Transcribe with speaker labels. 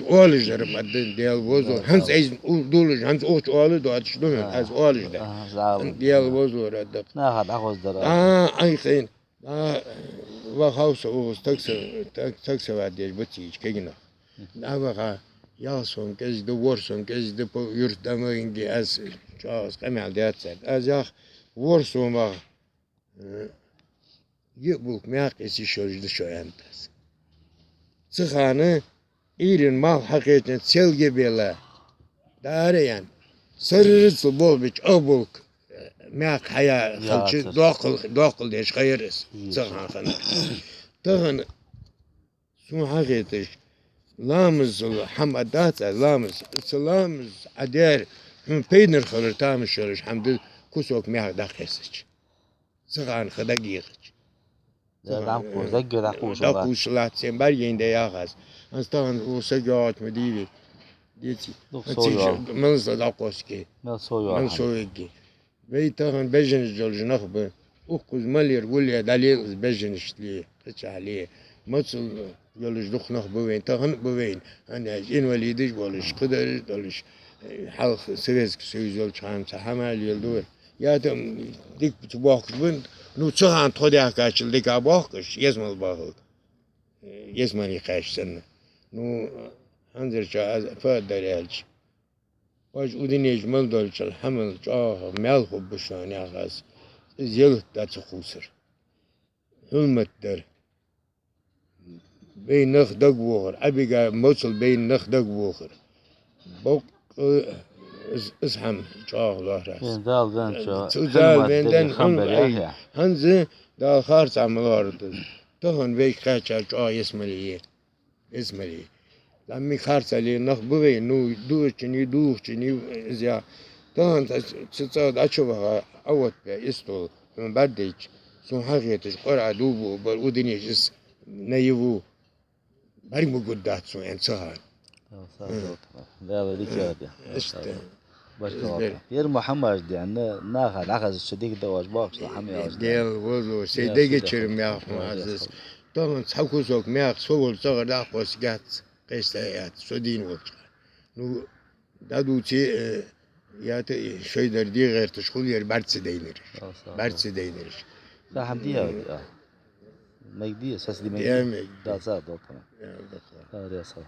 Speaker 1: Oğullarım adı diğer bozu. Hans ez dolu Hans oç oğlu da atıştı az oğullar. Diğer bozu orada.
Speaker 2: Ne kadar ağızdır abi.
Speaker 1: Ay kayın. Vah havsa oğuz taksa var diye bıçı hiç kegina. Ama yalson gezdi vorson gezdi bu yurtdamı indi az çağız kamel diyatser. Az ya vorson var. Yıbuk meyakesi şojdu şoyantas. Sıkanı İrin mal hakikaten sel gibi Dağırayan. Sarırısı bol biç abuk. Mek haya halçı dokul deş kayırız. Sıkanı. Tağın sun hakikaten lamız hamadat lamız lamız ader peynir kalır tamış olur hamdı kusok mek dakesiç. Sıkanı kada giyiç.
Speaker 2: Adam kurda göre kuşu
Speaker 1: Da
Speaker 2: var.
Speaker 1: kuşlar sen bar yende yağaz. Astan olsa göğüt mü değil. Diyeci. Mansa da koski.
Speaker 2: Ne soyuyor?
Speaker 1: Man soygi. Ve tağın bejeniz yolcunaq bu. Ukuz malir gulya dalil bejenişli. Kaçali. Masıl yolcunaq bu veyn tağın bu veyn. Hani invalidiş boluş, kıdar doluş. Halk Sovyetski Soyuz yol çağımsa hamal yoldu. Ya da dik bu bakışın nu çağın todia kaçıl dik bakış yazmal bakıl. Yazmani kaçsın. Nu Anzerça fadar elç. Baş udinej mal dolçal hamil çağ mel hubşan yağaz. Zil da çıkılsır. Hürmetler. Beyin nakdak vuğur. Abiga mosul beyin nakdak vuğur. Bok اشحم چاق راست.
Speaker 2: Daldan çok.
Speaker 1: Tuzal benden
Speaker 2: ya.
Speaker 1: hanzi da harç amlardı. Tohun ve kaçar çağı esmeli. Lammi harç ali nak bu ve nu duçni ya. Tohun çıça da açıva avat be istol. Ben bardiç. Son hakiyetiş qara dubu bar udiniciz neyivu. Bari mu guddat son ensahar.
Speaker 2: Sağ ol. Değerli dikkat.
Speaker 1: İşte.
Speaker 2: Başka yer Muhammed yani ne kadar akaz şedik de var bak Muhammed.
Speaker 1: Gel bozu şeyde geçirim ya aziz. Tamam sakuzok meyak soğul sağır da pos gat. Kestayat sodin olacak. Nu daduçi ya da şeyler diye gayret şkul yer bartsı değinir. Bartsı değinir.
Speaker 2: Sahamdi ya. Megdi ses di Megdi.
Speaker 1: Diyemey.
Speaker 2: Da sağ ol.
Speaker 1: Ya bak.
Speaker 2: Hadi sağ ol.